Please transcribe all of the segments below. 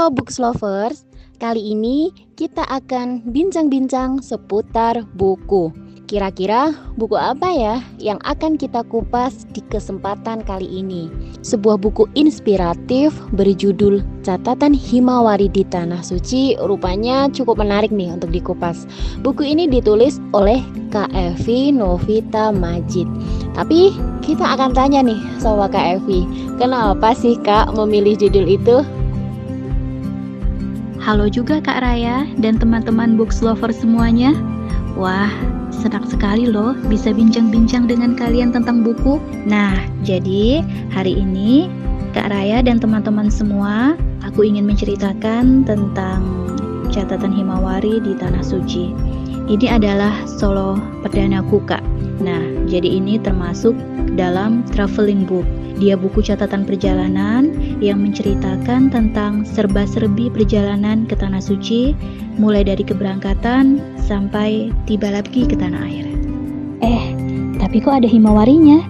Halo Books Lovers, kali ini kita akan bincang-bincang seputar buku. Kira-kira buku apa ya yang akan kita kupas di kesempatan kali ini? Sebuah buku inspiratif berjudul Catatan Himawari di Tanah Suci rupanya cukup menarik nih untuk dikupas. Buku ini ditulis oleh Kak Evi Novita Majid. Tapi kita akan tanya nih sama Kak Evi, kenapa sih Kak memilih judul itu? Halo juga Kak Raya dan teman-teman books lover semuanya. Wah, senang sekali loh bisa bincang-bincang dengan kalian tentang buku. Nah, jadi hari ini Kak Raya dan teman-teman semua, aku ingin menceritakan tentang Catatan Himawari di Tanah Suci. Ini adalah solo perdanaku, Kak. Nah, jadi ini termasuk dalam traveling book. Dia buku catatan perjalanan yang menceritakan tentang serba-serbi perjalanan ke Tanah Suci, mulai dari keberangkatan sampai tiba lagi ke tanah air. Tapi kok ada himawarinya?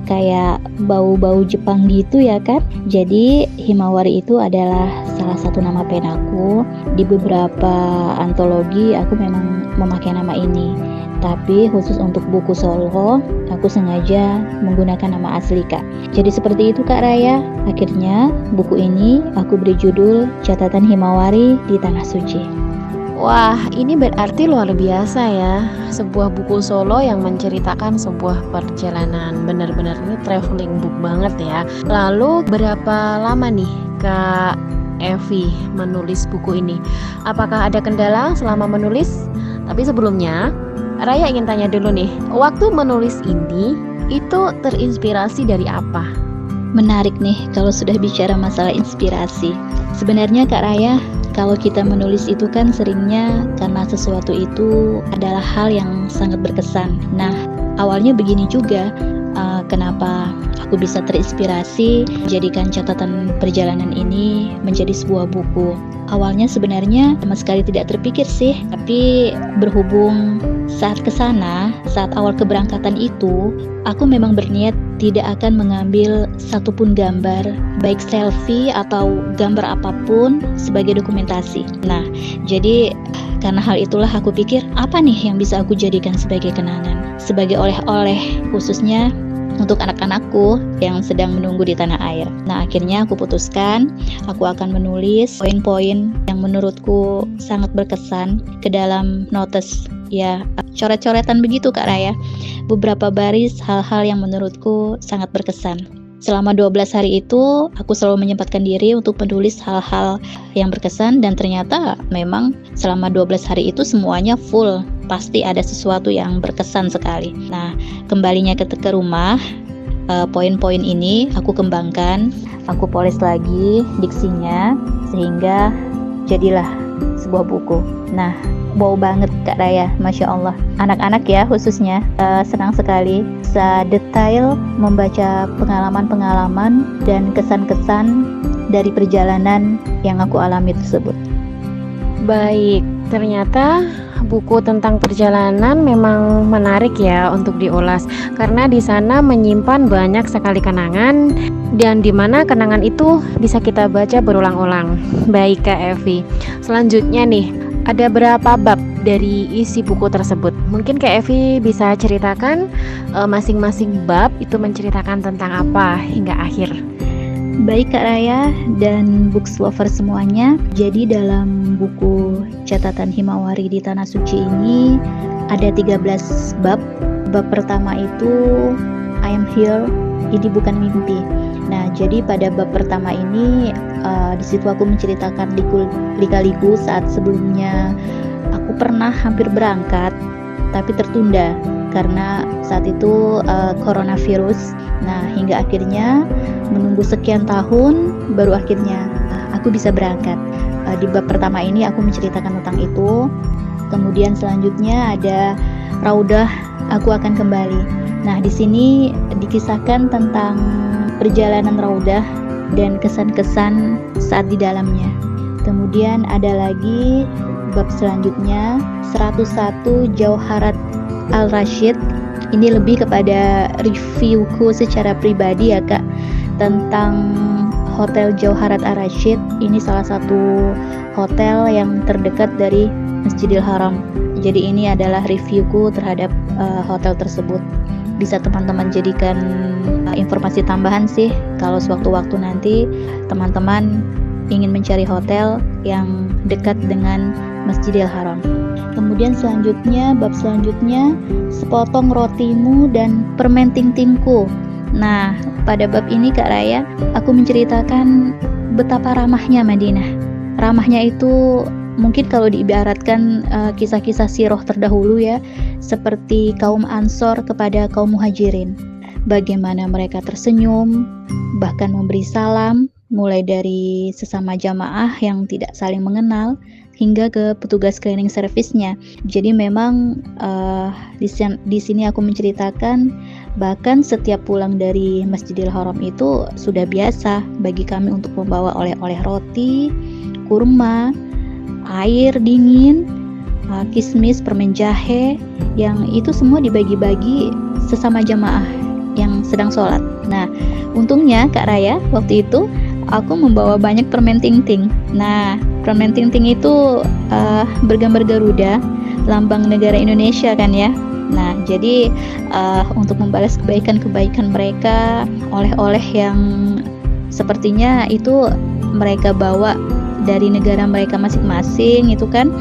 Kayak bau-bau Jepang gitu ya kan? Jadi himawari itu adalah salah satu nama penaku. Di beberapa antologi aku memang memakai nama ini. Tapi khusus untuk buku solo, aku sengaja menggunakan nama asli, Kak. Jadi seperti itu, Kak Raya. Akhirnya buku ini aku beri judul Catatan Himawari di Tanah Suci. Wah, ini berarti luar biasa ya. Sebuah buku solo yang menceritakan sebuah perjalanan. Benar-benar ini traveling book banget ya. Lalu berapa lama nih Kak Evi menulis buku ini? Apakah ada kendala selama menulis? Tapi sebelumnya, Raya ingin tanya dulu nih, waktu menulis ini itu terinspirasi dari apa? Menarik nih kalau sudah bicara masalah inspirasi. Sebenarnya Kak Raya, kalau kita menulis itu kan seringnya karena sesuatu itu adalah hal yang sangat berkesan. Nah, awalnya begini juga, kenapa aku bisa terinspirasi jadikan catatan perjalanan ini menjadi sebuah buku. Awalnya sebenarnya sama sekali tidak terpikir sih, tapi berhubung saat kesana, saat awal keberangkatan itu, aku memang berniat tidak akan mengambil satupun gambar, baik selfie atau gambar apapun sebagai dokumentasi. Nah, jadi karena hal itulah aku pikir, apa nih yang bisa aku jadikan sebagai kenangan, sebagai oleh-oleh khususnya untuk anak-anakku yang sedang menunggu di tanah air. Nah, akhirnya aku putuskan aku akan menulis poin-poin yang menurutku sangat berkesan ke dalam notes, ya, coret-coretan begitu Kak Raya. Beberapa baris hal-hal yang menurutku sangat berkesan. Selama 12 hari itu, aku selalu menyempatkan diri untuk menulis hal-hal yang berkesan, dan ternyata memang selama 12 hari itu semuanya full. Pasti ada sesuatu yang berkesan sekali. Nah, kembalinya ke rumah, poin-poin ini aku kembangkan, aku polis lagi diksinya, sehingga jadilah sebuah buku. Nah, wow banget Kak Raya, Masya Allah. Anak-anak ya khususnya senang sekali bisa detail membaca pengalaman-pengalaman dan kesan-kesan dari perjalanan yang aku alami tersebut. Baik, ternyata buku tentang perjalanan memang menarik ya untuk diulas, karena di sana menyimpan banyak sekali kenangan, dan di mana kenangan itu bisa kita baca berulang-ulang. Baik Kak Evi, selanjutnya nih, ada berapa bab dari isi buku tersebut? Mungkin Kak Evi bisa ceritakan masing-masing bab itu menceritakan tentang apa hingga akhir. Baik Kak Raya dan books lover semuanya, jadi dalam buku Catatan Himawari di Tanah Suci ini ada 13 bab. Bab pertama itu I am here, ini bukan mimpi. Nah, jadi pada bab pertama ini di situ aku menceritakan lika-liku saat sebelumnya aku pernah hampir berangkat tapi tertunda karena saat itu coronavirus. Nah, hingga akhirnya menunggu sekian tahun baru akhirnya aku bisa berangkat. Di bab pertama ini aku menceritakan tentang itu. Kemudian selanjutnya ada Raudah, aku akan kembali. Nah, di sini dikisahkan tentang perjalanan Raudah dan kesan-kesan saat di dalamnya. Kemudian ada lagi bab selanjutnya 101 Jauharat Al-Rasyid. Ini lebih kepada reviewku secara pribadi ya Kak, tentang Hotel Jauharat Ar-Rasyid. Ini salah satu hotel yang terdekat dari Masjidil Haram. Jadi ini adalah reviewku terhadap hotel tersebut. Bisa teman-teman jadikan informasi tambahan sih kalau sewaktu-waktu nanti teman-teman ingin mencari hotel yang dekat dengan Masjidil Haram. Kemudian bab selanjutnya, sepotong rotimu dan permen ting-tingku. Nah, pada bab ini Kak Raya, aku menceritakan betapa ramahnya Madinah. Ramahnya itu mungkin kalau diibaratkan kisah-kisah sirah terdahulu ya, seperti kaum Ansor kepada kaum Muhajirin. Bagaimana mereka tersenyum, bahkan memberi salam, mulai dari sesama jamaah yang tidak saling mengenal, hingga ke petugas cleaning service-nya. Jadi memang di sini aku menceritakan bahkan setiap pulang dari Masjidil Haram itu sudah biasa bagi kami untuk membawa oleh-oleh roti, kurma, air dingin, kismis, permen jahe, yang itu semua dibagi-bagi sesama jamaah yang sedang sholat. Nah, untungnya Kak Raya waktu itu aku membawa banyak permen ting-ting. Nah, permen ting-ting itu bergambar Garuda, lambang negara Indonesia kan ya. Nah, jadi untuk membalas kebaikan-kebaikan mereka, oleh-oleh yang sepertinya itu mereka bawa dari negara mereka masing-masing itu kan.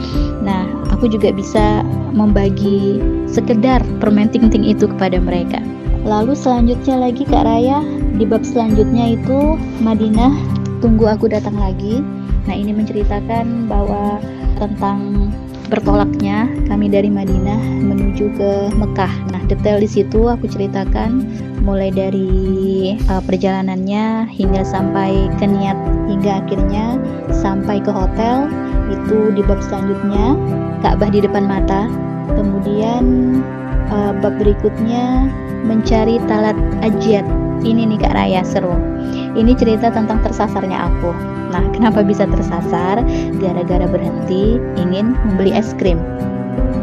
Nah, aku juga bisa membagi sekedar permen ting-ting itu kepada mereka. Lalu selanjutnya lagi Kak Raya, di bab selanjutnya itu Madinah, tunggu aku datang lagi. Nah, ini menceritakan bahwa tentang bertolaknya kami dari Madinah menuju ke Mekah. Nah, detail di situ aku ceritakan mulai dari perjalanannya hingga sampai ke niat, hingga akhirnya sampai ke hotel. Itu di bab selanjutnya, Ka'bah di depan mata. Kemudian bab berikutnya mencari Talat Ajiyad. Ini nih Kak Raya, seru. Ini cerita tentang tersasarnya aku. Nah, kenapa bisa tersasar? Gara-gara berhenti ingin membeli es krim.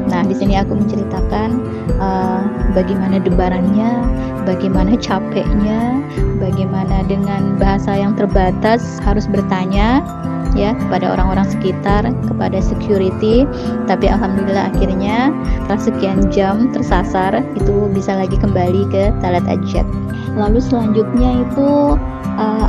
Nah, di sini aku menceritakan bagaimana debarannya, bagaimana capeknya, bagaimana dengan bahasa yang terbatas harus bertanya ya kepada orang-orang sekitar, kepada security. Tapi alhamdulillah akhirnya setelah sekian jam tersasar itu bisa lagi kembali ke Talat Ajiyad. Lalu selanjutnya itu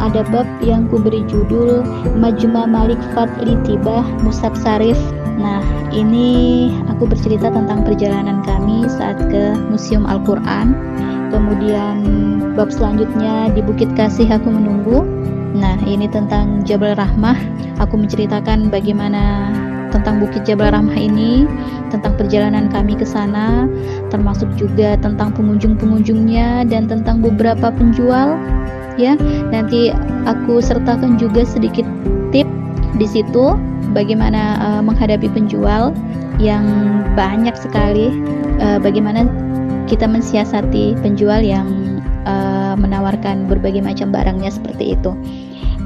ada bab yang ku beri judul Majma Malik Fadli Tibah Musab Sarif. Nah, ini aku bercerita tentang perjalanan kami saat ke Museum Al-Quran. Kemudian bab selanjutnya di Bukit Kasih aku menunggu. Nah, ini tentang Jabal Rahmah. Aku menceritakan bagaimana tentang Bukit Jabal Rahmah ini, tentang perjalanan kami ke sana, termasuk juga tentang pengunjung-pengunjungnya dan tentang beberapa penjual. Ya, nanti aku sertakan juga sedikit tip di situ bagaimana menghadapi penjual yang banyak sekali, bagaimana kita mensiasati penjual yang menawarkan berbagai macam barangnya seperti itu.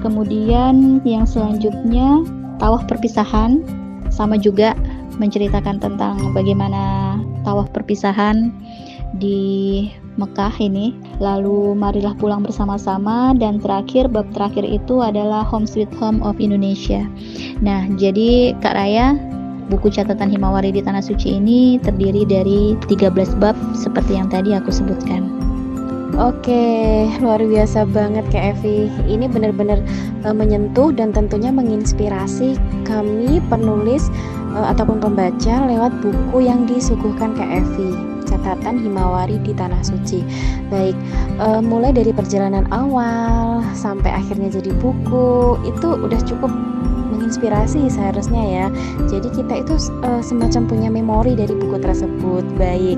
Kemudian yang selanjutnya tawaf perpisahan, sama juga menceritakan tentang bagaimana tawaf perpisahan di Mekah ini. Lalu marilah pulang bersama-sama, dan terakhir bab terakhir itu adalah Home Sweet Home of Indonesia. Nah, jadi Kak Raya, buku catatan Himawari di Tanah Suci ini terdiri dari 13 bab seperti yang tadi aku sebutkan. Oke, luar biasa banget Kak Evi. Ini benar-benar menyentuh dan tentunya menginspirasi kami penulis ataupun pembaca lewat buku yang disuguhkan Kak Evi, catatan Himawari di Tanah Suci. Baik, mulai dari perjalanan awal sampai akhirnya jadi buku, itu udah cukup menginspirasi seharusnya ya. Jadi kita itu semacam punya memori dari buku tersebut. Baik,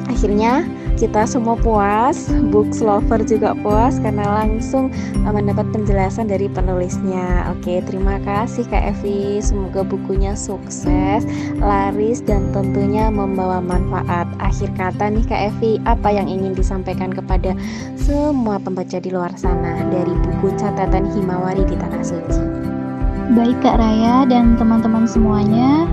akhirnya kita semua puas, books lover juga puas karena langsung mendapat penjelasan dari penulisnya. Oke, terima kasih Kak Evi. Semoga bukunya sukses, laris, dan tentunya membawa manfaat. Akhir kata nih Kak Evi, apa yang ingin disampaikan kepada semua pembaca di luar sana dari buku catatan Himawari di Tanah Suci? Baik Kak Raya dan teman-teman semuanya,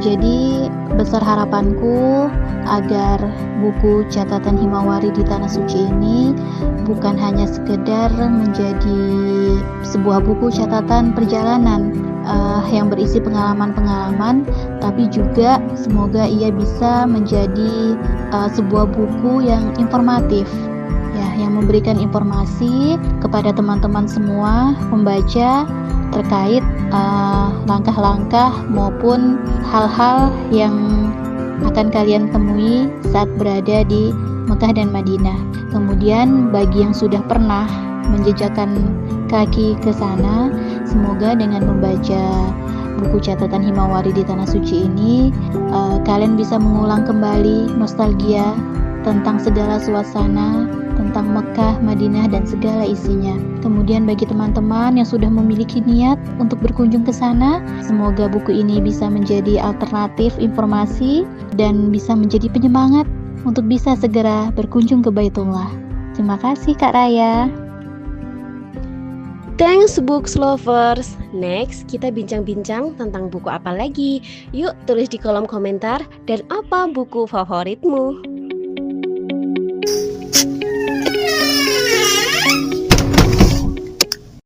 jadi besar harapanku agar buku catatan Himawari di Tanah Suci ini bukan hanya sekedar menjadi sebuah buku catatan perjalanan yang berisi pengalaman-pengalaman, tapi juga semoga ia bisa menjadi sebuah buku yang informatif, ya, yang memberikan informasi kepada teman-teman semua pembaca terkait langkah-langkah maupun hal-hal yang akan kalian temui saat berada di Mekah dan Madinah. Kemudian bagi yang sudah pernah menjejakkan kaki ke sana, semoga dengan membaca buku catatan Himawari di Tanah Suci ini kalian bisa mengulang kembali nostalgia tentang segala suasana, tentang Mekah, Madinah, dan segala isinya. Kemudian bagi teman-teman yang sudah memiliki niat untuk berkunjung ke sana, semoga buku ini bisa menjadi alternatif informasi dan bisa menjadi penyemangat untuk bisa segera berkunjung ke Baitullah. Terima kasih Kak Raya. Thanks books lovers. Next, kita bincang-bincang tentang buku apa lagi. Yuk tulis di kolom komentar, dan apa buku favoritmu?